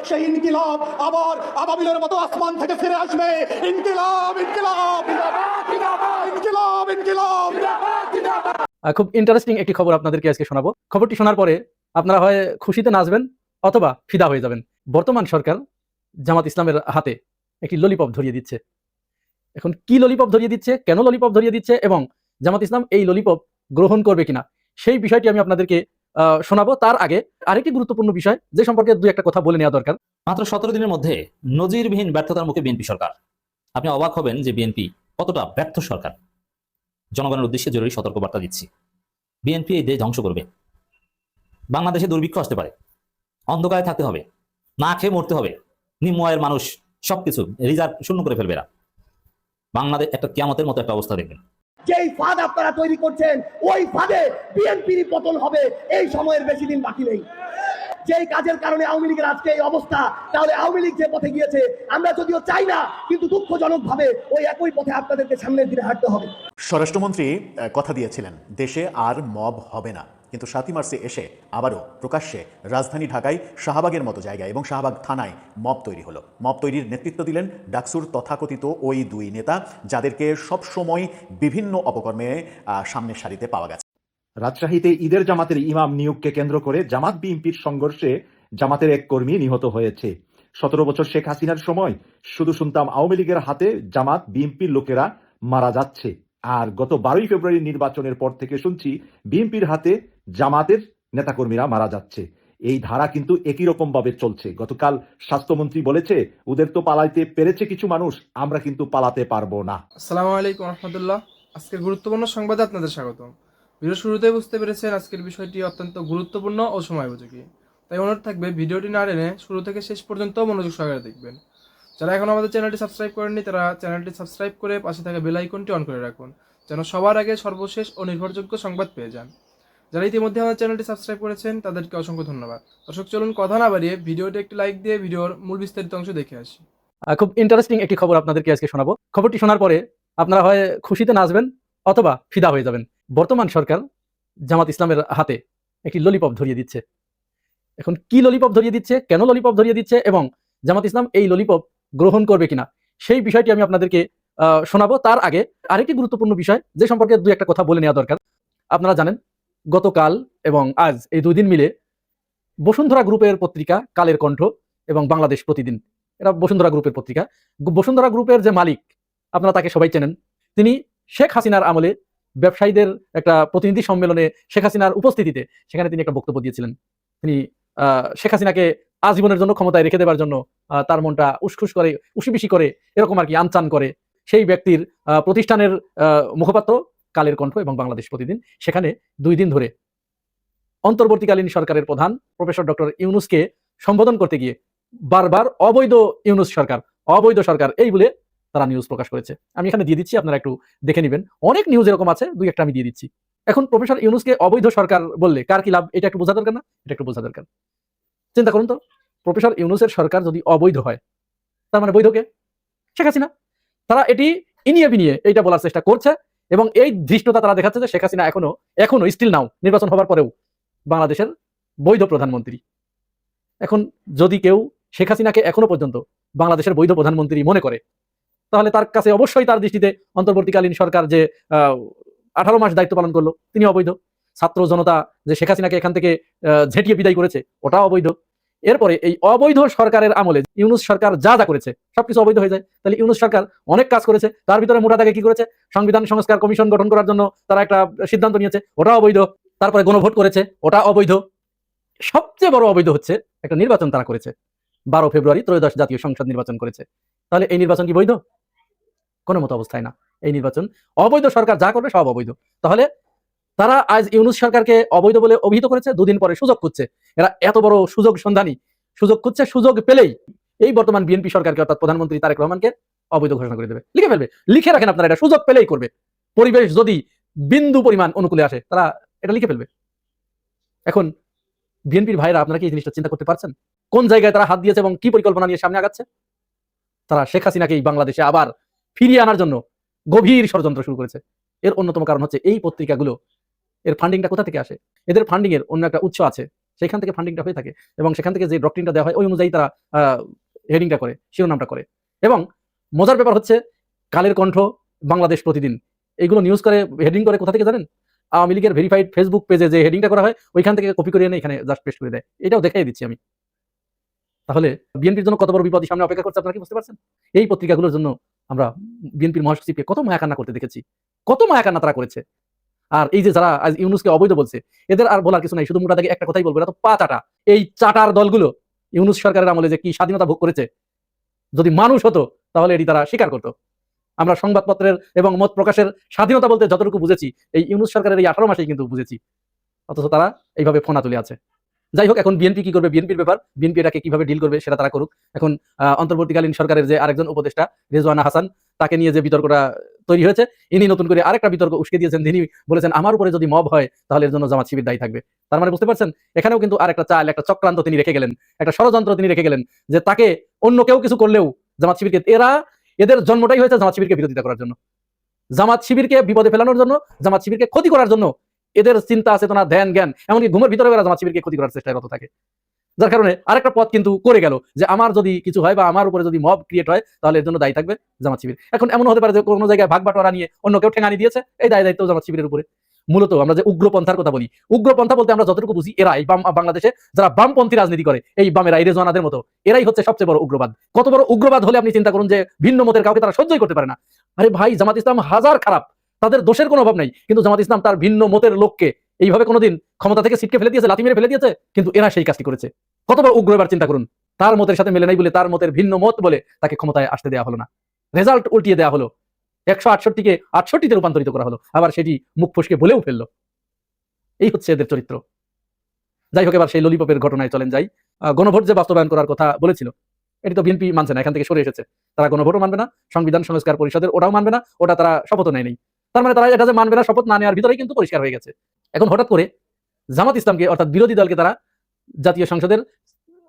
সেই ইনকিলাব আবার আবাবিলের মতো আসমান থেকে ফিরে আসবে। ইনকিলাব ইনকিলাব ইনকিলাব ইনকিলাব। খুব ইন্টারেস্টিং একটি খবর আপনাদেরকে আজকে শোনাবো। খবরটি শোনার পরে আপনারা হয় খুশিতে নাচবেন অথবা ফিদা হয়ে যাবেন। বর্তমান সরকার জামাত ইসলামের হাতে একটি ললিপপ ধরিয়ে দিচ্ছে। এখন কি ললিপপ ধরিয়ে দিচ্ছে, কেন ললিপপ ধরিয়ে দিচ্ছে এবং জামাত ইসলাম এই ললিপপ গ্রহণ করবে কিনা সেই বিষয়টি আমি আপনাদেরকে শোনাবো। তার আগে আরেকটি গুরুত্বপূর্ণ বিষয় যে সম্পর্কে দুই একটা কথা বলে নেওয়া দরকার। মাত্র 17 দিনের মধ্যে নজিরবিহীন ব্যর্থতার মুখে বিএনপি সরকার। আপনি অবাক হবেন যে বিএনপি কতটা ব্যর্থ সরকার। জনগণের উদ্দেশ্যে জরুরি সতর্কবার্তা দিচ্ছি, বিএনপি এই দেশ ধ্বংস করবে। বাংলাদেশে দুর্ভিক্ষ আসতে পারে, অন্ধকারে থাকতে হবে, না খেয়ে মরতে হবে, নিম্ন আয়ের মানুষ সবকিছু রিজার্ভ শূন্য করে ফেলবে। বাংলাদেশ একটা কিয়ামতের মতো একটা অবস্থা দেখবেন। যেই ফাঁদ আপনারা তৈরি করছেন ওই ফাঁদে বিএনপির পতন হবে, এই সময়ের বেশি দিন বাকি নেই। যেই কাজের কারণে আওয়ামী লীগের আজকে এই অবস্থা, তাহলে আওয়ামী লীগ যে পথে গিয়েছে আমরা যদিও চাই না, কিন্তু দুঃখজনক ভাবে ওই একই পথে আপনাদেরকে সামনের দিনে হাঁটতে হবে। স্বরাষ্ট্রমন্ত্রী কথা দিয়েছিলেন দেশে আর মব হবে না, কিন্তু 7ই মার্চে এসে আবারও প্রকাশ্যে রাজধানী ঢাকায় শাহবাগের মতো জায়গায় এবং শাহবাগ থানায় মব তৈরি হলো। মব তৈরির নেতৃত্ব দিলেন ডাকসুর তথাকথিত ওই দুই নেতা, যাদেরকে সবসময় বিভিন্ন অপকর্মে সামনের সারিতে পাওয়া গেছে। রাজশাহীতে ঈদের জামাতের ইমাম নিয়োগকে কেন্দ্র করে জামাত বিএনপির সংঘর্ষে জামাতের এক কর্মী নিহত হয়েছে। 17 বছর শেখ হাসিনার সময় শুধু শুনতাম আওয়ামী লীগের হাতে জামাত বিএনপির লোকেরা মারা যাচ্ছে, আর গত 12ই ফেব্রুয়ারি নির্বাচনের পর থেকে শুনছি বিএনপির হাতে জামাতের নেতাকর্মীরা মারা যাচ্ছে। এই ধারা কিন্তু একই রকম ভাবে চলছে। গতকাল স্বাস্থ্যমন্ত্রী বলেছে ওদের তো পালাইতে পেরেছে কিছু মানুষ, আমরা কিন্তু পালাতে পারবো না। আসসালামু আলাইকুম রহমতুল্লাহ। আজকের গুরুত্বপূর্ণ সংবাদে আপনাদের স্বাগত। ভিডিও শুরুতেই বুঝতে পেরেছেন আজকের বিষয়টি অত্যন্ত গুরুত্বপূর্ণ ও সময়োপযোগী, তাই অনুরোধ থাকবে ভিডিওটি না টেনে শুরু থেকে শেষ পর্যন্ত মনোযোগ সহকারে দেখবেন। যারা এখন আমাদের চ্যানেলটি সাবস্ক্রাইব করেননি তারা চ্যানেলটি সাবস্ক্রাইব করে পাশে থাকা বেল আইকনটি অন করে রাখুন, যেন সবার আগে সর্বশেষ ও নির্ভরযোগ্য সংবাদ পেয়ে যান। যারা ইতিমধ্যে আমাদের চ্যানেলটি সাবস্ক্রাইব করেছেন তাদেরকে অসংখ্য ধন্যবাদ। দর্শক চলুন কথা না বাড়িয়ে ভিডিওটি একটি লাইক দিয়ে ভিডিওর মূল বিস্তারিত অংশ দেখে আসি। খুব ইন্টারেস্টিং একটি খবর আপনাদেরকে আজকে শোনাবো। খবরটি শোনার পরে আপনারা হয় খুশিতে নাচবেন অথবা ফিদা হয়ে যাবেন। বর্তমান সরকার জামাত ইসলামের হাতে একটি ললিপপ ধরিয়ে দিচ্ছে। এখন কি ললিপপ ধরিয়ে দিচ্ছে, কেন ললিপপ ধরিয়ে দিচ্ছে এবং জামাত ইসলাম এই ললিপপ গ্রহণ করবে কিনা সেই বিষয়টি আমি আপনাদেরকে শোনাবো। তার আগে আরেকটি গুরুত্বপূর্ণ বিষয় যে সম্পর্কে দুই একটা কথা বলে নেওয়া দরকার। আপনারা জানেন গতকাল এবং আজ এই 2 দিন মিলে বসুন্ধরা গ্রুপের পত্রিকা কালের কণ্ঠ এবং বাংলাদেশ প্রতিদিন, এটা বসুন্ধরা গ্রুপের পত্রিকা, বসুন্ধরা গ্রুপের যে মালিক আপনারা তাকে সবাই চেনেন, তিনি শেখ হাসিনার আমলে ব্যবসায়ীদের একটা প্রতিনিধি সম্মেলনে শেখ হাসিনার উপস্থিতিতে সেখানে তিনি একটা বক্তব্য দিয়েছিলেন। তিনি শেখ হাসিনাকে আজীবনের জন্য ক্ষমতায় রেখে দেওয়ার জন্য তার মনটা উসখুস করে, উশিবিশি করে, এরকম আর কি আনচান করে সেই ব্যক্তির প্রতিষ্ঠানের মুখপাত্র কালের কণ্ঠ এবং বাংলাদেশ প্রতিদিন সেখানে 2 দিন ধরে অন্তর্বর্তীকালীন সরকারের প্রধান প্রফেসর ডক্টর ইউনূসকে সম্বোধন করতে গিয়ে বারবার অবৈধ ইউনূস সরকার, অবৈধ সরকার এই বলে তারা নিউজ প্রকাশ করেছে। আমি এখানে দিয়ে দিচ্ছি, আপনারা একটু দেখে নেবেন। অনেক নিউজ এরকম আছে, 2-1টা আমি দিয়ে দিচ্ছি। এখন প্রফেসর ইউনূসকে অবৈধ সরকার বললে কার কি লাভ, এটা একটু বোঝা দরকার না? এটা একটু বোঝা দরকার। চিন্তা করুন তো, প্রফেসর ইউনূসের সরকার যদি অবৈধ হয় তার মানে বৈধ কে? শেখ হাসিনা। তারা এটি ইনিয়ে বিনিয়ে এইটা বলার চেষ্টা করছে এবং এই ধৃষ্টতা তারা দেখাচ্ছে যে শেখ হাসিনা এখনো স্টিল নাও নির্বাচন হবার পরেও বাংলাদেশের বৈধ প্রধানমন্ত্রী। এখন যদি কেউ শেখ হাসিনাকে এখনো পর্যন্ত বাংলাদেশের বৈধ প্রধানমন্ত্রী মনে করে তাহলে তার কাছে অবশ্যই তার দৃষ্টিতে অন্তর্বর্তীকালীন সরকার যে 18 মাস দায়িত্ব পালন করলো তিনি অবৈধ। ছাত্র জনতা যে শেখ হাসিনাকে এখান থেকে ঝেঁটিয়ে বিদায় করেছে ওটাও অবৈধ। এরপরে এই অবৈধ সরকারের আমলে ইউনূস সরকার যা যা করেছে সবকিছু অবৈধ হয়ে যায়। তাহলে ইউনূস সরকার অনেক কাজ করেছে, তার ভিতরে মোটা দাগে কি করেছে, সংবিধান সংস্কার কমিশন গঠন করার জন্য তারা একটা সিদ্ধান্ত নিয়েছে, ওটা অবৈধ। তারপরে গণভোট করেছে, ওটা অবৈধ। সবচেয়ে বড় অবৈধ হচ্ছে একটা নির্বাচন তারা করেছে, 12 ফেব্রুয়ারি ত্রয়োদশ জাতীয় সংসদ নির্বাচন করেছে। তাহলে এই নির্বাচন কি বৈধ? কোনো মতো অবস্থায় না। এই নির্বাচন অবৈধ, সরকার যা করবে সব অবৈধ। তাহলে তারা আজ ইউনূস সরকারকে অবৈধ বলে অভিহিত করেছে, 2 দিন পরে সুযোগ খুঁজছে। এরা এত বড় সুযোগ সন্ধানী, সুযোগ খুঁজছে, সুযোগ পেলেই এই বর্তমান বিএনপি সরকারকে অর্থাৎ প্রধানমন্ত্রী তারেক রহমানকে অবৈধ ঘোষণা করে দেবে, লিখে ফেলবে। লিখে রাখেন আপনারা, এটা সুযোগ পেলেই করবে। পরিবেশ যদি বিন্দু পরিমাণ অনুকূলে আসে তারা এটা লিখে ফেলবে। এখন বিএনপির ভাইরা আপনারা কি এই জিনিসটা চিন্তা করতে পারছেন? কোন জায়গায় তারা হাত দিয়েছে এবং কি পরিকল্পনা নিয়ে সামনে আগাচ্ছে? তারা শেখ হাসিনাকে এই বাংলাদেশে আবার ফিরিয়ে আনার জন্য গভীর ষড়যন্ত্র শুরু করেছে। এর অন্যতম কারণ হচ্ছে এই পত্রিকাগুলো, এর ফান্ডিংটা কোথা থেকে আসে? এদের ফান্ডিং এর অন্য একটা উৎস আছে, সেখান থেকে ফান্ডিংটা হয়ে থাকে এবং সেখান থেকে যে ডক্ট্রিনটা দেওয়া হয় ওই অনুযায়ী তারা হেডিংটা করে, শিরোনামটা করে। এবং মজার ব্যাপার হচ্ছে কালের কণ্ঠ, বাংলাদেশ প্রতিদিন এইগুলো নিউজ করে, হেডিং করে কোথা থেকে জানেন? আওয়ামী লীগের ভেরিফাইড ফেসবুক পেজে যে হেডিংটা করা হয় ওইখান থেকে কপি করে এনে এখানে জাস্ট পেস্ট করে দেয়। এটাও দেখাই দিচ্ছি আমি। তাহলে বিএনপির জন্য কত বড় বিপদের সামনে অপেক্ষা করছে আপনারা কি বুঝতে পারছেন? এই পত্রিকাগুলোর জন্য আমরা বিএনপির মহাসচিবকে কত মায়া কান্না করতে দেখেছি, কত মায়া কান্না তারা করেছে। আর এই যে যারা আজ ইউনূসকে অবৈধ বলছে, এদের আর বলার কিছু নাই, শুধু মোটা থেকে একটা কথাই বলবো, এটা তো পা চাটা। এই চাটার দলগুলো ইউনূস সরকারের আমলে যে কি স্বাধীনতা ভোগ করেছে, যদি মানুষ হতো তাহলে এটি তারা স্বীকার করতো। আমরা সংবাদপত্রের এবং মত প্রকাশের স্বাধীনতা বলতে যতটুকু বুঝেছি, এই ইউনূস সরকারের এই 18 মাসেই কিন্তু বুঝেছি, অথচ তারা এইভাবে ফোনা তুলে আছে। যাই হোক, এখন বিএনপি কি করবে, বিএনপির ব্যাপার, বিএনপি এটাকে কিভাবে ডিল করবে সেটা তারা করুক। এখন অন্তর্বর্তীকালীন সরকারের যে আরেকজন উপদেষ্টা রেজওয়ানা হাসান, তাকে নিয়ে যে বিতর্কটা তৈরি হয়েছে, ইনি নতুন করে আরেকটা বিতর্ক উস্কে দিয়েছেন। তিনি বলেছেন আমার উপরে যদি মব হয় তাহলে এর জন্য জামাত শিবির দায়ী থাকবে। তার মানে বুঝতে পারছেন, এখানেও কিন্তু আরেকটা চাল, একটা চক্রান্ত তিনি রেখে গেলেন, একটা ষড়যন্ত্র তিনি রেখে গেলেন, যে তাকে অন্য কেউ কিছু করলেও জামাত শিবিরকে, এদের জন্মটাই হয়েছে জামাত শিবিরকে বিরোধিতা করার জন্য, জামাত শিবিরকে বিপদে ফেলানোর জন্য, জামাত শিবিরকে ক্ষতি করার জন্য এদের চিন্তা চেতনা, ধ্যান, জ্ঞান, এমনকি ঘুমের ভিতরে এরা জামাত শিবিরকে ক্ষতি করার চেষ্টায় রত থাকে। যার কারণে আরেকটা পথ কিন্তু করে গেল, যে আমার যদি কিছু হয় বা আমার উপরে যদি মব ক্রিয়েট হয় তাহলে এর জন্য দায়ী থাকবে জামাত শিবির। এখন এমন হতে পারে যে কোনো জায়গায় ভাগ বাটোয়ারা নিয়ে অন্য কেউ ঠেঙানি দিয়েছে, এই দায়িত্ব জামাত শিবিরের উপরে। মূলত আমরা যে উগ্রপন্থার কথা বলি, উগ্রপন্থা বলতে আমরা যতটুকু বুঝি, এরা এই বাংলাদেশে যারা বামপন্থী রাজনীতি করে, এই বামেরা, এই রেজওয়ানাদের মতো, এরাই হচ্ছে সবচেয়ে বড় উগ্রবাদ। কত বড় উগ্রবাদ হলে আপনি চিন্তা করুন, যে ভিন্ন মতের কাউকে তারা সহ্যই করতে পারে না। আরে ভাই, জামাত ইসলাম হাজার খারাপ, তাদের দোষের কোনো অভাব নাই, কিন্তু জামাত ইসলাম তার ভিন্ন মতের লোককে এইভাবে কোনোদিন ক্ষমতা থেকে ছিটকে ফেলে দিয়েছে, লাথি মেরে ফেলে দিয়েছে, কিন্তু এরা সেই কাজটি করেছে। কত বড় উগ্র, এবার চিন্তা করুন। তার মতের সাথে মেলে নাই বলে, তার মতের ভিন্ন মত বলে তাকে ক্ষমতায় আসতে দেওয়া হলো না, রেজাল্ট উল্টিয়ে দেওয়া হলো, 168কে 68তে রূপান্তরিত করা হলো, আবার সেটি মুখ ফসকে বলেও ফেললো। এই হচ্ছে এদের চরিত্র। যাই হোক, এবার সেই ললিপপের ঘটনায় চলেন যাই। গণভোট যে বাস্তবায়ন করার কথা বলেছিল, এটি তো বিএনপি মানছে না, এখান থেকে সরে এসেছে। তারা গণভোটও মানবে না, সংবিধান সংস্কার পরিষদের ওটাও মানবে না, ওটা তারা শপথও নেয়নি। তার মানে তারা এটা যে মানবে না, শপথ না নেওয়ার ভিতরেই কিন্তু পরিষ্কার হয়ে গেছে। এখন হঠাৎ করে জামাত ইসলামকে, অর্থাৎ বিরোধী দলকে, তারা জাতীয় সংসদের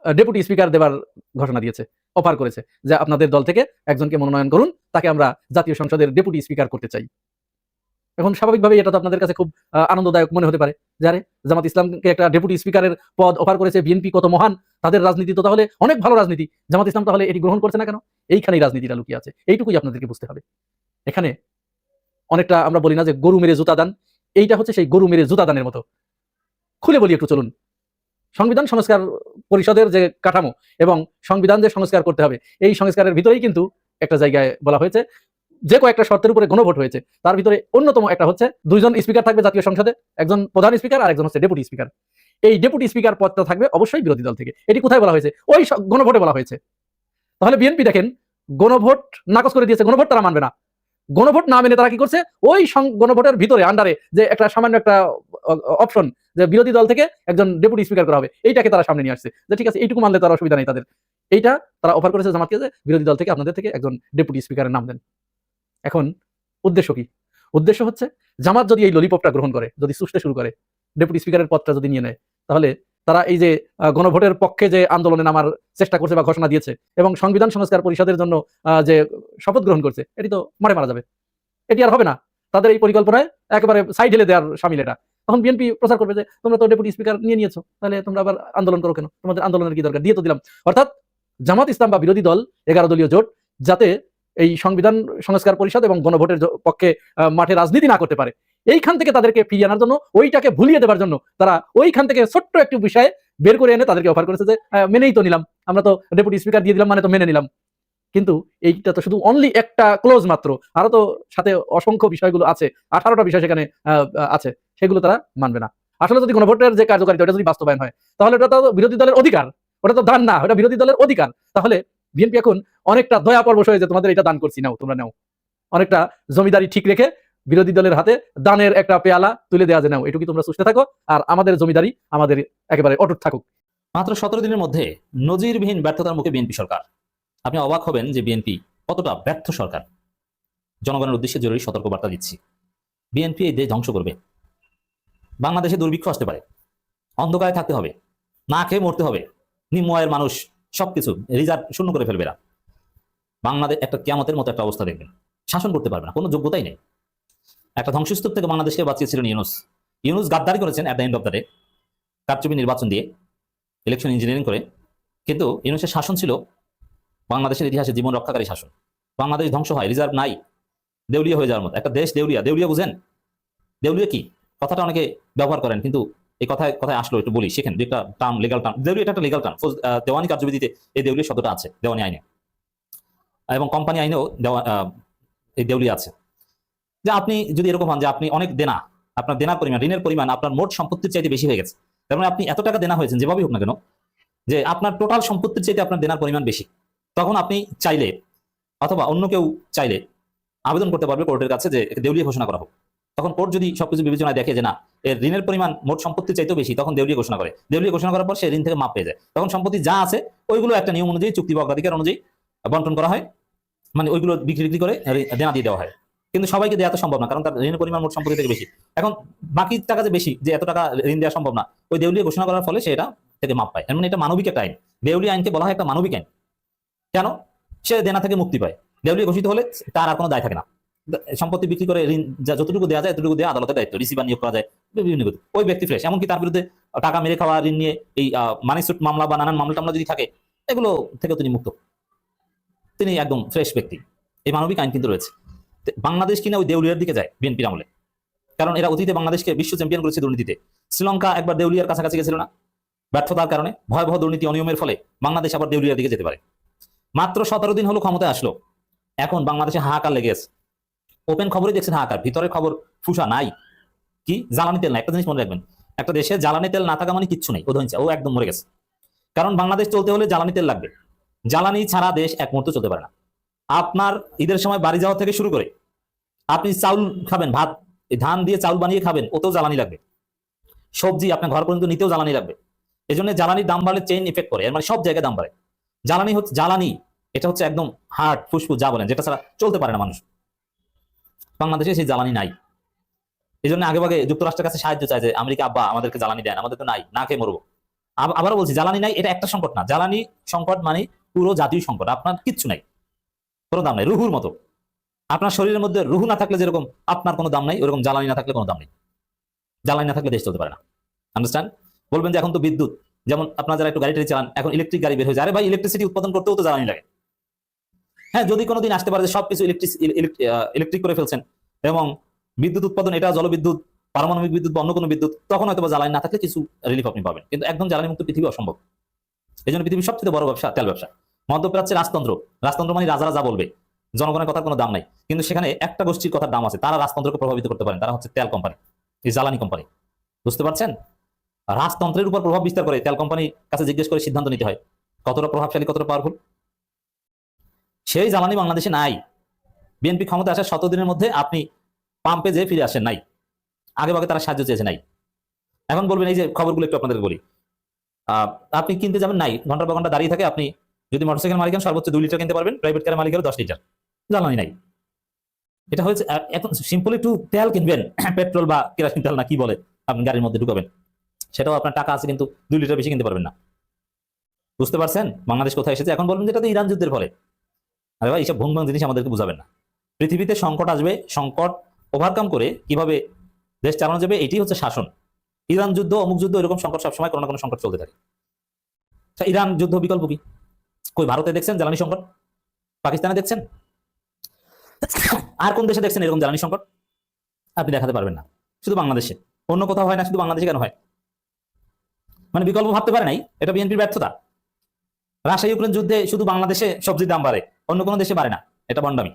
ডেপুটি স্পিকার দেবার ঘোষণা দিয়েছে, অফার করেছে যে আপনাদের দল থেকে একজনকে মনোনয়ন করুন, তাকে আমরা জাতীয় সংসদের ডেপুটি স্পিকার করতে চাই। এখন স্বাভাবিকভাবেই এটা তো আপনাদের কাছে খুব আনন্দদায়ক মনে হতে পারে, যারে জামাত ইসলামকে একটা ডেপুটি স্পিকারের পদ অফার করেছে, বিএনপি কত মহান, তাদের রাজনীতি তো তাহলে অনেক ভালো রাজনীতি, জামাত ইসলাম তাহলে এটি গ্রহণ করছে না কেন? এইখানেই রাজনীতিটা লুকিয়ে আছে, এইটুকুই আপনাদেরকে বুঝতে হবে। এখানে অনেকটা আমরা বলি না যে গরু মেরে জুতা দান, এইটা হচ্ছে সেই গরু মেরে জুতা দানের মতো। খুলে বলি একটু চলুন। সংবিধান সংস্কার পরিষদের যে কাঠামো এবং সংবিধান যে সংস্কার করতে হবে, এই সংস্কারের ভিতরেই কিন্তু একটা জায়গায় বলা হয়েছে, যে কয়েকটা শর্তের উপরে গণভোট হয়েছে, তার ভিতরে অন্যতম একটা হচ্ছে 2 জন স্পিকার থাকবে জাতীয় সংসদে, একজন প্রধান স্পিকার আর একজন হচ্ছে ডেপুটি স্পিকার। এই ডেপুটি স্পিকার পদটা থাকবে অবশ্যই বিরোধী দল থেকে। এটি কোথায় বলা হয়েছে? ওই গণভোটে বলা হয়েছে। তাহলে বিএনপি দেখেন গণভোট নাকচ করে দিয়েছে, গণভোট তারা মানবে না। গণভোট না মেনে তারা কি করছে, ওই গণভোটের ভিতরে আন্ডারে যে একটা সামান্য একটা অপশন, যে বিরোধী দল থেকে একজন ডেপুটি স্পিকার করা হবে, এইটাকে তারা সামনে নিয়ে আসছে, যে ঠিক আছে এইটুকু মানলে তার অসুবিধা নেই তাদের। এইটা তারা অফার করেছে জামাতকে, যে বিরোধী দল থেকে আপনাদের থেকে একজন ডেপুটি স্পিকারের নাম দেন। এখন উদ্দেশ্য কি? উদ্দেশ্য হচ্ছে জামাত যদি এই ললিপপটা গ্রহণ করে, যদি চুষতে শুরু করে, ডেপুটি স্পিকারের পদটা যদি নিয়ে নেয়, তাহলে তারা এই যে গণভোটের পক্ষে যে আন্দোলনে নামার চেষ্টা করছে বা ঘোষণা দিয়েছে এবং সংবিধান সংস্কার পরিষদের জন্য যে শপথ গ্রহণ করছে, এটি তো মারে মারা যাবে, এটি আর হবে না। তাদের এই পরিকল্পনায় একেবারে সাইড ঢেলে দেওয়ার শামিল এটা। তখন বিএনপি প্রচার করবে যে তোমরা তো ডেপুটি স্পিকার নিয়ে নিয়েছো, তাহলে তোমরা আবার আন্দোলন করো কেন, তোমাদের আন্দোলনের কি দরকার, দিয়ে তো দিলাম। অর্থাৎ জামাত ইসলাম বা বিরোধী দল 11 দলীয় জোট যাতে এই সংবিধান সংস্কার পরিষদ এবং গণভোটের পক্ষে মাঠে রাজনীতি না করতে পারে, এইখান থেকে তাদেরকে ফিরিয়ে আনার জন্য, ওইটাকে ভুলিয়ে দেওয়ার জন্য তারা ওইখান থেকে ছোট্ট একটু বিষয়ে বের করে এনে তাদেরকে অফার করেছে যে মেনেই তো নিলাম, আমরা তো ডেপুটি স্পিকার দিয়ে দিলাম, মানে তো মেনে নিলাম। কিন্তু এইটা তো শুধু অনলি একটা ক্লোজ মাত্র, আরো তো সাথে অসংখ্য বিষয়গুলো আছে, 18টা বিষয় সেখানে আছে, সেগুলো তারা মানবে না। আসলে যদি গণভোটের যে কার্যকারিতা ওটা যদি বাস্তবায়ন হয়, তাহলে ওটা তো বিরোধী দলের অধিকার, ওটা তো দান না, ওটা বিরোধী দলের অধিকার। তাহলে বিএনপি এখন অনেকটা দয়া পরবশ হয়ে যে তোমাদের এটা দান করছি, নাও তোমরা নাও, অনেকটা জমিদারি ঠিক রেখে বিরোধী দলের হাতে দানের একটা পেয়ালা তুলে দেওয়া যে নাও, এটুকু তোমরা সুস্থ থাকো, আর আমাদের জমিদারি আমাদের একেবারে অটুট থাকুক। মাত্র 17 দিনের মধ্যে নজিরবিহীন ব্যর্থতার মুখে বিএনপি সরকার। আপনি অবাক হবেন যে বিএনপি কতটা ব্যর্থ সরকার। জনগণের উদ্দেশ্যে জরুরি সতর্কবার্তা দিচ্ছি, বিএনপি এই দেশ ধ্বংস করবে। বাংলাদেশে দুর্ভিক্ষ আসতে পারে, অন্ধকারে থাকতে হবে, না খেয়ে মরতে হবে, নিম্ন আয়ের মানুষ সবকিছু রিজার্ভ শূন্য করে ফেলবে না। বাংলাদেশ একটা কিয়ামতের মতো একটা অবস্থা দেখবেন, শাসন করতে পারবে না, কোনো যোগ্যতাই নেই। একটা ধ্বংসস্তূপ থেকে বাংলাদেশকে বাঁচিয়েছিলেন ইউনূস। ইউনূস গাদ্দারি করেছেন, at the end of the day কারচুপি নির্বাচন দিয়ে, ইলেকশন ইঞ্জিনিয়ারিং করে। কিন্তু ইউনূসের শাসন ছিল বাংলাদেশের ইতিহাসে জীবন রক্ষাকারী শাসন। বাংলাদেশ ধ্বংস হয়, রিজার্ভ নাই, দেউলিয়া হয়ে যাওয়ার মতো একটা দেশ। দেউলিয়া, দেউলিয়া বুঝেন? দেউলিয়া কি কথাটা অনেকে ব্যবহার করেন, কিন্তু এই কথায় কথায় আসলো একটু বলি, শিখেন। একটা টার্ম, লিগাল টার্ম। দেউলিয়া এটা একটা লিগাল টার্ম। দেওয়ানি কার্যবিধিতে এই দেউলিয়া শব্দটা আছে, দেওয়ানি আইনে এবং কোম্পানি আইনেও এই দেউলিয়া আছে। যে আপনি যদি এরকম হন যে আপনি অনেক দেনা, আপনার দেনার পরিমাণ, ঋণের পরিমাণ আপনার মোট সম্পত্তির চাইতে বেশি হয়ে গেছে, তার মানে আপনি এত টাকা দেনা হয়েছেন যেভাবেই হোক না কেন, যে আপনার টোটাল সম্পত্তির চাইতে আপনার দেনার পরিমাণ বেশি, তখন আপনি চাইলে অথবা অন্য কেউ চাইলে আবেদন করতে পারবে কোর্টের কাছে যে দেউলিয়া ঘোষণা করা হোক। তখন কোর্ট যদি সবকিছু বিবেচনায় দেখে যে না, এর ঋণের পরিমাণ মোট সম্পত্তির চাইতেও বেশি, তখন দেউলিয়া ঘোষণা করে। দেউলিয়া ঘোষণা করার পর সে ঋণ থেকে মাপ পেয়ে যায়। তখন সম্পত্তি যা আছে ওইগুলো একটা নিয়ম অনুযায়ী, চুক্তি বা অগ্রাধিকার অনুযায়ী বন্টন করা হয়, মানে ওইগুলো বিক্রি করে দেনা দিয়ে দেওয়া হয়। কিন্তু সবাইকে দেওয়া তো সম্ভব না, কারণ তার ঋণের পরিমাণ মোট সম্পত্তি থেকে বেশি। এখন বাকি টাকা যে বেশি, যে এত টাকা ঋণ দেওয়া সম্ভব না, ওই দেউলিয়া ঘোষণা করার ফলে সে এটা থেকে মাপ পায়। মানে এটা মানবিক একটা আইন। দেউলিয়া আইনকে বলা হয় একটা মানবিক আইন। কেন? সে দেনা থেকে মুক্তি পায়। দেউলিয়া ঘোষিত হলে তার আর কোনো দায় থাকে না। সম্পত্তি বিক্রি করে ঋণ যতটুকু দেওয়া যায় এতটুকু দেওয়া আদালতের দায়িত্ব, রিসিভার নিয়োগ করা যায়, বিভিন্ন কিছু। ওই ব্যক্তি ফ্রেশ। এমনকি তার বিরুদ্ধে টাকা মেরে খাওয়া, ঋণ নিয়ে এই মানি সুট মামলা বা নানান মামলা টামলা যদি থাকে, এগুলো থেকে তিনি মুক্ত, তিনি একদম ফ্রেশ ব্যক্তি। এই মানবিক আইন কিন্তু রয়েছে। বাংলাদেশ কিনা ওই দেউলিয়ার দিকে যায় বিএনপির আমলে, কারণ এরা অতীতে বাংলাদেশকে বিশ্ব চ্যাম্পিয়ন করেছে দুর্নীতিতে। শ্রীলঙ্কা একবার দেউলিয়ার কাছাকাছি গেছিল না? ব্যর্থতার কারণে, ভয়াবহ দুর্নীতি অনিয়মের ফলে বাংলাদেশ আবার দেউলিয়ার দিকে যেতে পারে। মাত্র 17 দিন হলো ক্ষমতায় আসলো, এখন বাংলাদেশে হাহাকার লেগে আছে। ওপেন খবরই দেখছেন হাহাকার, ভিতরের খবর ফুসা নাই। কি? জ্বালানি তেল নাই। একটা জিনিস মনে রাখবেন, একটা দেশে জ্বালানি তেল না থাকা মানে কিচ্ছু নেই, ও একদম মরে গেছে। কারণ বাংলাদেশ চলতে হলে জ্বালানি তেল লাগবে। জ্বালানি ছাড়া দেশ এক মুহূর্ত চলতে পারে না। আপনার ঈদের সময় বাড়ি যাওয়া থেকে শুরু করে আপনি চাউল খাবেন, ভাত, ধান দিয়ে চাউল বানিয়ে খাবেন, ওতেও জ্বালানি লাগবে। সবজি আপনার ঘর পর্যন্ত নিতেও জ্বালানি লাগবে। এই জন্য জ্বালানির দাম বাড়লে চেইন ইফেক্ট করে, এর মানে সব জায়গায় দাম বাড়ে। জ্বালানি এটা হচ্ছে একদম হার্ট, ফুসফুস যা বলেন, যেটা ছাড়া চলতে পারে না মানুষ। বাংলাদেশে সেই জ্বালানি নাই। এই জন্য আগেভাগে যুক্তরাষ্ট্রের কাছে সাহায্য চায় যে আমেরিকা, আব্বা আমাদেরকে জ্বালানি দেন, আমাদের তো নাই, না খেয়ে মরবো। আবারও বলছি, জ্বালানি নাই এটা একটা সংকট না। জ্বালানি সংকট মানে পুরো জাতীয় সংকট। আপনার কিচ্ছু নাই, কোনো দাম নাই, রুহুর মতো। আপনার শরীরের মধ্যে রুহু না থাকলে যেরকম আপনার কোনো দাম নাই, ওরকম জ্বালানি না থাকলে কোনো দাম নেই। জ্বালানি না থাকলে দেশ চলতে পারে না। আন্ডারস্ট্যান্ড? বলবেন যে এখন তো বিদ্যুৎ, যেমন আপনারা যারা একটু গাড়ি টাড়ি চালান, এখন ইলেকট্রিক গাড়ি বের হয়ে যায়। আরে ভাই, ইলেকট্রিসিটি উৎপাদন করতেও তো জ্বালানি লাগে। হ্যাঁ, যদি কোনোদিন আসতে পারে যে সবকিছু ইলেকট্রিক করে ফেলছেন এবং বিদ্যুৎ উৎপাদন এটা জলবিদ্যুৎ, পারমাণবিক বিদ্যুৎ বা অন্য কোনো বিদ্যুৎ, তখন হয়তো জ্বালানি না থাকলে কিছু রিলিফ আপনি পাবেন। কিন্তু একদম জ্বালানি মুক্ত পৃথিবী অসম্ভব। এই জন্য পৃথিবীর সবচেয়ে বড় ব্যবসা তেল ব্যবসা। মধ্যপ্রাচ্যে রাজতন্ত্র, রাজতন্ত্র মানে রাজারা যা বলবে, জনগণের কথার কোনো দাম নাই। কিন্তু সেখানে একটা গোষ্ঠীর কথার দাম আছে, তারা রাজতন্ত্রকে প্রভাবিত করতে পারেন। তারা হচ্ছে তেল কোম্পানি, এই জ্বালানি কোম্পানি। বুঝতে পারছেন? রাজতন্ত্রের উপর প্রভাব বিস্তার করে তেল কোম্পানির কাছে জিজ্ঞেস করে সিদ্ধান্ত নিতে হয় কতটা প্রভাবশালী, কতটা পাওয়ারফুল। সেই জ্বালানি বাংলাদেশে নাই। বিএনপি ক্ষমতা আসার 17 দিনের মধ্যে আপনি পাম্পে যেয়ে ফিরে আসেন নাই। আগেভাগে তারা সাহায্য চেয়েছে নাই। এখন বলবেন, এই যে খবরগুলো একটু আপনাদের বলি, আপনি কিনতে যাবেন নাই, ঘন্টার পর ঘন্টা দাঁড়িয়ে থাকে। আপনি যদি মোটরসাইকেল মালিক হন সর্বোচ্চ 2 লিটার কিনতে পারবেন, প্রাইভেট কারের মালিক হলে 10 লিটার। জ্বালানি নাই। এটা হয়েছে এখন সিম্পল একটু তেল কিনবেন, পেট্রোল বা কেরোসিন তেল না কি বলে, আপনি গাড়ির মধ্যে ঢুকাবেন, সেটাও আপনার টাকা আছে কিন্তু 2 লিটার বেশি কিনতে পারবেন না। বুঝতে পারছেন বাংলাদেশ কোথায় এসেছে? এখন বলবেন যেটা তো ইরান যুদ্ধের ফলে। আরে ভাই, এইসব ভুং জিনিস আমাদেরকে বুঝাবেন না। পৃথিবীতে সংকট আসবে, সংকট ওভারকাম করে কিভাবে দেশ চালানো যাবে, এটি হচ্ছে শাসন। ইরান যুদ্ধ, অমুক যুদ্ধ, এরকম সংকট সবসময় কোনো না কোনো সংকট চলতে থাকে। ইরান যুদ্ধ বিকল্প কি? কই ভারতে দেখছেন জ্বালানি সংকট? পাকিস্তানে দেখছেন? আর কোন দেশে দেখছেন এরকম জ্বালানি সংকট? আপনি দেখাতে পারবেন না। শুধু বাংলাদেশে, অন্য কোথাও হয় না, শুধু বাংলাদেশে কেন হয়? মানে বিকল্প ভাবতে পারে নাই, এটা বিএনপির ব্যর্থতা। রাশিয়া ইউক্রেন যুদ্ধে শুধু বাংলাদেশে সবজির দাম বাড়ে, অন্য কোনো দেশে বাড়ে না, এটা বন্ডামি।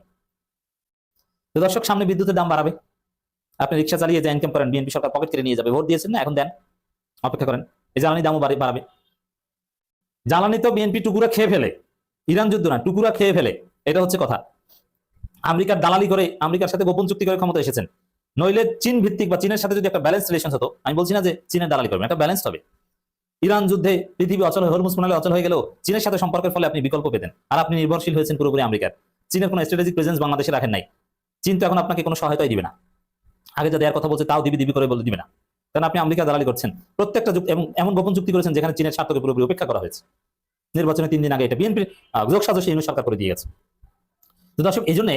তো দর্শক, সামনে বিদ্যুতের দাম বাড়াবে, আপনি রিক্সা চালিয়ে যা ইনকাম করেন, বিএনপি সরকার পকেট কেটে নিয়ে যাবে। ভোট দিয়েছেন না, এখন দেন, অপেক্ষা করেন, এই জ্বালানি দামও বাড়াবে। জ্বালানি তো বিএনপি টুকুরা খেয়ে ফেলে, ইরান যুদ্ধ না, টুকুরা খেয়ে ফেলে, এটা হচ্ছে কথা। আমেরিকার দালালি করে, আমেরিকার সাথে গোপন চুক্তি করে ক্ষমতা এসেছেন। নইলে চীন ভিত্তিক বা চীনের সাথে যদি একটা ব্যালেন্স রিলেশন হতো, আমি বলছি না যে চীনের দালালি করবেন, একটা ব্যালেন্স হবে। ইরান যুদ্ধে পৃথিবী অচল, হরমুজ প্রণালী অচল হয়ে গেল, চীনের সাথে সম্পর্কের ফলে আপনি বিকল্প পেতেন। আর আপনি নির্ভরশীল হয়েছেন পুরোপুরি আমেরিকার। চীনের কোনো স্ট্র্যাটেজিক প্রেজেন্স বাংলাদেশে রাখেন নাই। চীন তো এখন আপনাকে কোনো সহায়তাই দিবে না। আগে যা দেওয়ার কথা বলছে তাও দিবি করে বলে দিবে না, কারণ আপনি আমেরিকা দালালি করছেন। প্রত্যেকটা যুক্তি এবং এমন গোপন চুক্তি করেছেন যেখানে চীনের স্বার্থকে পুরোপুরি উপেক্ষা করা হয়েছে। নির্বাচনের 3 দিন আগে এটা বিএনপির যোগ সাজসে ইউনূস সরকার করে দিয়ে গেছে। তো দর্শক, এই জন্য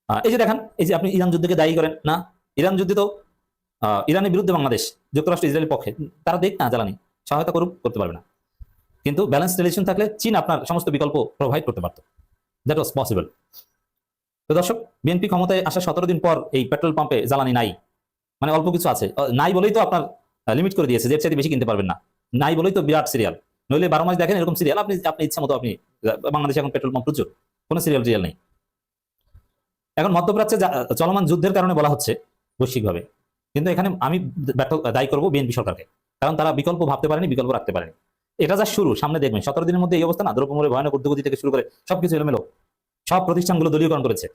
এই যে দেখেন, এই যে আপনি ইরান যুদ্ধকে দায়ী করেন না, ইরান যুদ্ধে তো ইরানের বিরুদ্ধে বাংলাদেশ, যুক্তরাষ্ট্র ইসরায়েলের পক্ষে, তারা দেখ না জ্বালানি সহায়তা করুক, করতে পারবে না। কিন্তু ব্যালেন্স রিলেশন থাকলে চীন আপনার সমস্ত বিকল্প প্রোভাইড করতে পারত। That was possible. তো দর্শক, বিএনপি ক্ষমতায় আসা 17 দিন পর এই পেট্রোল পাম্পে জ্বালানি নাই, মানে অল্প কিছু আছে। নাই বলেই তো আপনার লিমিট করে দিয়েছে যে এর চাইতে বেশি কিনতে পারবেন না। নাই বলেই তো বিরাট সিরিয়াল। নইলে 12 মাস দেখেন এরকম সিরিয়াল, আপনি আপনি ইচ্ছা মতো আপনি বাংলাদেশে এখন পেট্রোল পাম্প প্রচুর, কোনো সিরিয়াল টিরিয়াল নেই। এখন মধ্যপ্রাচ্যে চলমান যুদ্ধের কারণে বলা হচ্ছে বৈশ্বিকভাবে, কিন্তু এখানে আমি দায়ী করবো বিএনপি সরকারকে, কারণ তারা বিকল্প ভাবতে পারেনি, বিকল্প রাখতে পারেনি। এটা যা শুরু, সামনে দেখবেন 17 দিনের মধ্যে এই অবস্থা না, দ্রব্যমূল্যের ভয়ানক ঊর্ধ্বগতি থেকে শুরু করে সবকিছু এলোমেলো, সব প্রতিষ্ঠানগুলো দলীয়করণ করেছে,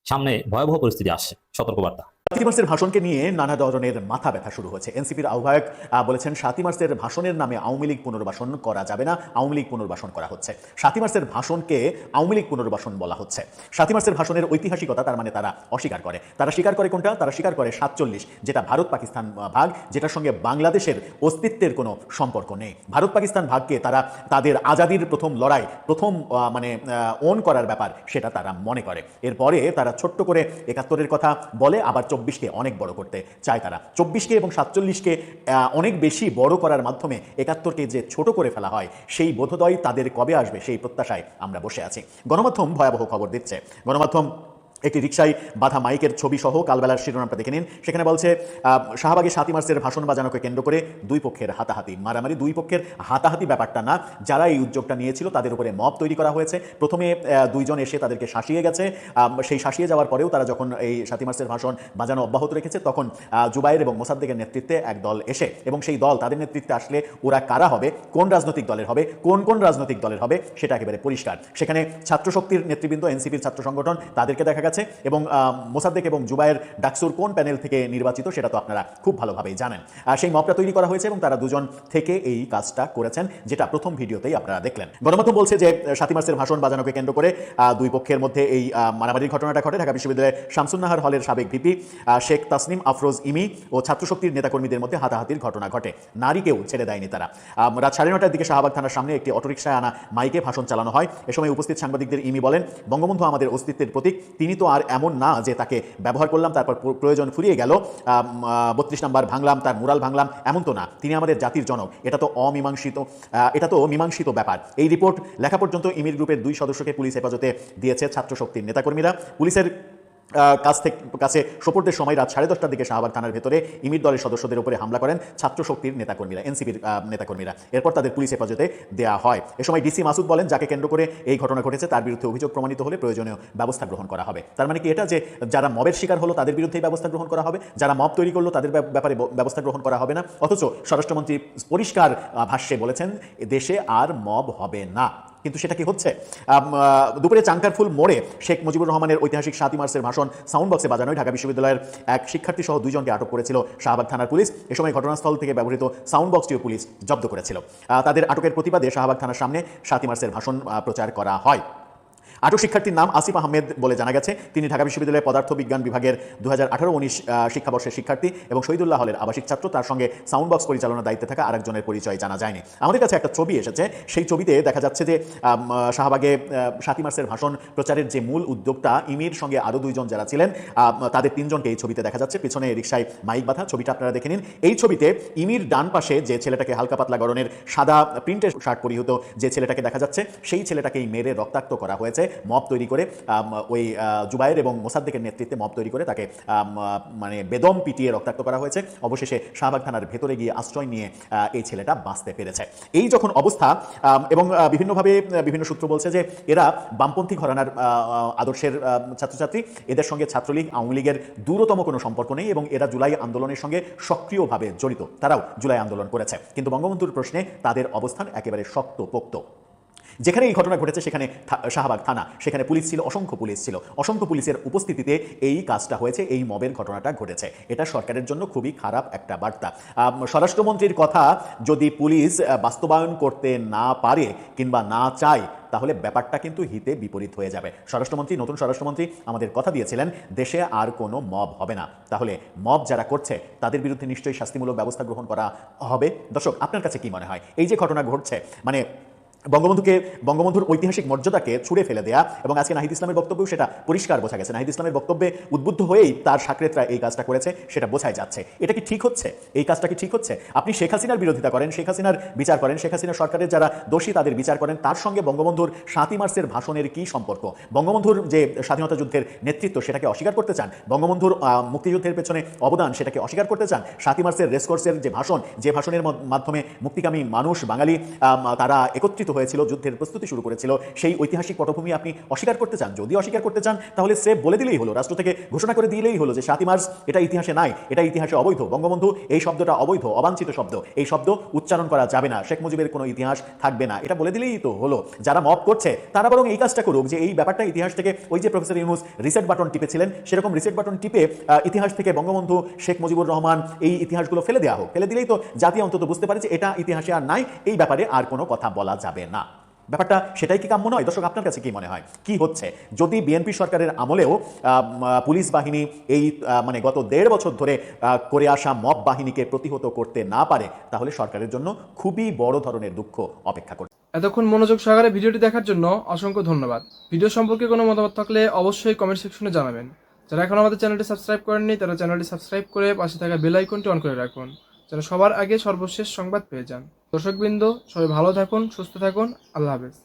সামনে ভয়াবহ পরিস্থিতি আসছে, সতর্কবার্তা। 7 মার্চের ভাষণকে নিয়ে নানা ধরনের মাথা ব্যথা শুরু হয়েছে। এনসিপির আহ্বায়ক বলেছেন 7 মার্চের ভাষণের নামে আওয়ামী লীগ পুনর্বাসন করা যাবে না, আওয়ামী লীগ পুনর্বাসন করা হচ্ছে। 7 মার্চের ভাষণকে আওয়ামী লীগ পুনর্বাসন বলা হচ্ছে। 7 মার্চের ভাষণের ঐতিহাসিকতা তার মানে তারা অস্বীকার করে। তারা স্বীকার করে কোনটা? তারা স্বীকার করে 47, যেটা ভারত পাকিস্তান ভাগ, যেটার সঙ্গে বাংলাদেশের অস্তিত্বের কোনো সম্পর্ক নেই। ভারত পাকিস্তান ভাগকে তারা তাদের আজাদির প্রথম লড়াই, প্রথম ওন করার ব্যাপার, সেটা তারা মনে করে। এরপরে তারা ছোট্ট করে 71-এর কথা বলে, আবার 24-কে অনেক বড় করতে চায়। তারা 24-কে এবং 47-কে অনেক বেশি বড় করার মাধ্যমে 71-কে যে ছোট করে ফেলা হয়, সেই বোধোদয় তাদের কবে আসবে সেই প্রত্যাশায় আমরা বসে আছি। গণমাধ্যম ভয়াবহ খবর দিচ্ছে। গণমাধ্যম একটি রিকশায় বাঁধা মাইকের ছবি সহ কালবেলার শিরোনামটা দেখে নিন। সেখানে বলছে শাহবাগে 7 মার্চের ভাষণ বাজানোকে কেন্দ্র করে দুই পক্ষের হাতাহাতি, মারামারি। দুই পক্ষের হাতাহাতি ব্যাপারটা না, যারা এই উদ্যোগটা নিয়েছিল তাদের উপরে মব তৈরি করা হয়েছে। প্রথমে 2 জন এসে তাদেরকে শাসিয়ে গেছে। সেই শাসিয়ে যাওয়ার পরেও তারা যখন এই 7 মার্চের ভাষণ বাজানো অব্যাহত রেখেছে, তখন জুবায়ের এবং মোসাদ্দেকের নেতৃত্বে এক দল এসে, এবং সেই দল তাদের নেতৃত্বে আসলে ওরা কারা হবে, কোন রাজনৈতিক দলের হবে, কোন রাজনৈতিক দলের হবে, সেটা একেবারে পরিষ্কার। সেখানে ছাত্র শক্তির নেতৃবৃন্দ, এনসিপির ছাত্র সংগঠন, তাদেরকে দেখা গেছে, এবং মোসাদ্দেক এবং জুবায়ের ডাকসুর কোন প্যানেল থেকে নির্বাচিত সেটা তো আপনারা খুব ভালোভাবেই জানেন। সেই মবটা তৈরি করা হয়েছে এবং তারা 2 জন থেকে এই কাজটা করেছেন, যেটা প্রথম ভিডিওতেই আপনারা দেখলেন। গণমাধ্যম বলছে যে 7 মার্চের ভাষণ বাজানোকে কেন্দ্র করে দুই পক্ষের মধ্যে এই মারামারির ঘটনাটা ঘটে। ঢাকা বিশ্ববিদ্যালয়ের শামসুন্নাহার হলের সাবেক ভিপি শেখ তাসনিম আফরোজ ইমি ও ছাত্র শক্তির নেতাকর্মীদের মধ্যে হাতাহাতির ঘটনা ঘটে। নারীকেও ছেড়ে দেয়নি তারা। রাত 9:30টার দিকে শাহবাগ থানার সামনে একটি অটোরিকশায় আনা মাইকে ভাষণ চালানো হয়। এ সময় উপস্থিত সাংবাদিকদের ইমি বলেন, বঙ্গবন্ধু আমাদের অস্তিত্বের প্রতীক, তিনি তো আর এমন না যে তাকে ব্যবহার করলাম, তারপর প্রয়োজন ফুরিয়ে গেল 32 নম্বর ভাঙলাম, তার মুরাল ভাঙলাম, এমন তো না। তিনি আমাদের জাতির জনক। এটা তো মীমাংসিত ব্যাপার। এই রিপোর্ট লেখা পর্যন্ত ইমির গ্রুপের 2 সদস্যকে পুলিশ হেফাজতে দিয়েছে ছাত্র শক্তির নেতাকর্মীরা। পুলিশের কাছে সোপর্দের সময় রাত 10:30টার দিকে শাহবাগ থানার ভেতরে ইমির দলের সদস্যদের উপরে হামলা করেন ছাত্র শক্তির নেতাকর্মীরা, এনসিপির নেতাকর্মীরা। এরপর তাদের পুলিশ হেফাজতে দেওয়া হয়। এ সময় ডিসি মাসুদ বলেন, যাকে কেন্দ্র করে এই ঘটনা ঘটেছে তার বিরুদ্ধে অভিযোগ প্রমাণিত হলে প্রয়োজনীয় ব্যবস্থা গ্রহণ করা হবে। তার মানে কি এটা যে যারা মবের শিকার হলো তাদের বিরুদ্ধেই ব্যবস্থা গ্রহণ করা হবে, যারা মব তৈরি করলো তাদের ব্যাপারে ব্যবস্থা গ্রহণ করা হবে না? অথচ স্বরাষ্ট্রমন্ত্রী পরিষ্কার ভাষ্যে বলেছেন দেশে আর মব হবে না। কিন্তু সেটা কি হচ্ছে? দুপুরে চাঙ্কারফুল মোড়ে শেখ মুজিবুর রহমানের ঐতিহাসিক 7 মার্চের ভাষণ সাউন্ড বক্সে বাজানোয় ঢাকা বিশ্ববিদ্যালয়ের এক শিক্ষার্থী সহ 2 জনকে আটক করেছিল শাহবাগ থানার পুলিশ। এ সময় ঘটনাস্থল থেকে ব্যবহৃত সাউন্ড বক্সটিও পুলিশ জব্দ করেছিল। তাদের আটকের প্রতিবাদে শাহবাগ থানার সামনে 7 মার্চের ভাষণ প্রচার করা হয়। আটক শিক্ষার্থীর নাম আসিফ আহমেদ বলে জানা গেছে। তিনি ঢাকা বিশ্ববিদ্যালয়ের পদার্থ বিজ্ঞান বিভাগের 2018-19 শিক্ষাবর্ষের শিক্ষার্থী এবং শহীদুল্লাহ হলের আবাসিক ছাত্র। তার সঙ্গে সাউন্ড বক্স পরিচালনার দায়িত্বে থাকা আরেকজনের পরিচয় জানা যায়নি। আমাদের কাছে একটা ছবি এসেছে, সেই ছবিতে দেখা যাচ্ছে যে শাহবাগে 7 মার্চের ভাষণ প্রচারের যে মূল উদ্যোক্তা ইমির সঙ্গে আরও 2 জন যারা ছিলেন, তাদের 3 জনকে এই ছবিতে দেখা যাচ্ছে। পিছনে রিকশায় মাইক বাঁধা, ছবিটা আপনারা দেখে নিন। এই ছবিতে ইমির ডান পাশে যে ছেলেটাকে হালকা পাতলা গড়নের সাদা প্রিন্টের শার্ট পরিহিত যে ছেলেটাকে দেখা যাচ্ছে, সেই ছেলেটাকেই মেরে রক্তাক্ত করা হয়েছে মব তৈরি করে। ওই জুবায়ের এবং মোসাদ্দেকের নেতৃত্বে মব তৈরি করে তাকে বেদম পিটিয়ে রক্তাক্ত করা হয়েছে। অবশেষে শাহবাগ থানার ভেতরে গিয়ে আশ্রয় নিয়ে এই ছেলেটা বাঁচতে পেরেছে। এই যখন অবস্থা, এবং বিভিন্নভাবে বিভিন্ন সূত্র বলছে যে এরা বামপন্থী ঘরানার আদর্শের ছাত্রছাত্রী, এদের সঙ্গে ছাত্রলীগ আওয়ামী লীগের দূরতম কোনো সম্পর্ক নেই এবং এরা জুলাই আন্দোলনের সঙ্গে সক্রিয়ভাবে জড়িত। তারাও জুলাই আন্দোলন করেছে, কিন্তু বঙ্গবন্ধুর প্রশ্নে তাদের অবস্থান একেবারে শক্তপোক্ত। যেখানে এই ঘটনা ঘটেছে সেখানে শাহবাগ থানা, সেখানে পুলিশ ছিল, অসংখ্য পুলিশ ছিল। অসংখ্য পুলিশের উপস্থিতিতে এই কাজটা হয়েছে, এই মবের ঘটনাটা ঘটেছে। এটা সরকারের জন্য খুবই খারাপ একটা বার্তা। স্বরাষ্ট্রমন্ত্রীর কথা যদি পুলিশ বাস্তবায়ন করতে না পারে কিংবা না চায়, তাহলে ব্যাপারটা কিন্তু হিতে বিপরীত হয়ে যাবে। নতুন স্বরাষ্ট্রমন্ত্রী আমাদের কথা দিয়েছিলেন দেশে আর কোনো মব হবে না। তাহলে মব যারা করছে তাদের বিরুদ্ধে নিশ্চয়ই শাস্তিমূলক ব্যবস্থা গ্রহণ করা হবে। দর্শক, আপনার কাছে কি মনে হয় এই যে ঘটনা ঘটছে, মানে বঙ্গবন্ধুর ঐতিহাসিক মর্যাদাকে ছুঁড়ে ফেলে দেয়া, এবং আজকে নাহিদ ইসলামের বক্তব্যেও সেটা পরিষ্কার বোঝা গেছে। নাহিদ ইসলামের বক্তব্যে উদ্বুদ্ধ হয়েই তার সাকরেতরা এই কাজটা করেছে, সেটা বোঝাই যাচ্ছে। এটা কি ঠিক হচ্ছে? এই কাজটা কি ঠিক হচ্ছে? আপনি শেখ হাসিনার বিরোধিতা করেন, শেখ হাসিনার বিচার করেন, শেখ হাসিনা সরকারের যারা দোষী তাদের বিচার করেন, তার সঙ্গে বঙ্গবন্ধুর 7ই মার্চের ভাষণের কি সম্পর্ক? বঙ্গবন্ধুর যে স্বাধীনতা যুদ্ধের নেতৃত্ব সেটাকে অস্বীকার করতে চান? বঙ্গবন্ধুর মুক্তিযুদ্ধের পেছনে অবদান সেটাকে অস্বীকার করতে চান? 7ই মার্চের রেসকোর্সের যে ভাষণ, যে ভাষণের মাধ্যমে মুক্তিকামী মানুষ বাঙালি তারা একত্রিত হয়েছিল, যুদ্ধের প্রস্তুতি শুরু করেছিল, সেই ঐতিহাসিক পটভূমি আপনি অস্বীকার করতে চান? যদি অস্বীকার করতে চান তাহলে স্রেফ বলে দিলেই হলো, রাষ্ট্র থেকে ঘোষণা করে দিলেই হলো যে 7ই মার্চ এটা ইতিহাসে নাই, এটা ইতিহাসে অবৈধ। বঙ্গবন্ধু এই শব্দটা অবৈধ, অবাঞ্ছিত শব্দ, এই শব্দ উচ্চারণ করা যাবে না, শেখ মুজিবের কোনো ইতিহাস থাকবে না, এটা বলে দিলেই তো হলো। যারা মব করছে তারা বরং এই কাজটা করুক যে এই ব্যাপারটা ইতিহাস থেকে, ওই যে প্রফেসর ইউনূস রিসেট বাটন টিপেছিলেন, সেরকম রিসেট বাটন টিপে ইতিহাস থেকে বঙ্গবন্ধু, শেখ মুজিবুর রহমান এই ইতিহাসগুলো ফেলে দেওয়া হোক। ফেলে দিলেই তো জাতি অন্তত বুঝতে পারে যে এটা ইতিহাসে আর নাই, এই ব্যাপারে আর কোনো কথা বলা যাবে না। ব্যাপারটা সেটাই কি কাম্য নয়? দর্শক, আপনার কাছে কি মনে হয়, কি হচ্ছে? যদি বিএনপি সরকারের আমলেও পুলিশ বাহিনী এই মানে গত 1.5 বছর ধরে করে আসা মব বাহিনীকে প্রতিহত করতে না পারে, তাহলে সরকারের জন্য খুবই বড় ধরনের দুঃখ অপেক্ষা করছে। এতক্ষণ মনোযোগ সহকারে ভিডিওটি দেখার জন্য অসংখ্য ধন্যবাদ। ভিডিও সম্পর্কে কোনো মতামত থাকলে অবশ্যই কমেন্ট সেকশনে জানাবেন। যারা এখন আমাদের চ্যানেলটি সাবস্ক্রাইব করেননি তারা চ্যানেলটি সাবস্ক্রাইব করে পাশে থাকা বেল আইকনটি অন করে রাখুন, যেন সবার আগে সর্বশেষ সংবাদ পেয়ে যান। দর্শকবৃন্দ, সবাই ভালো থাকুন, সুস্থ থাকুন, আল্লাহ হাফেজ।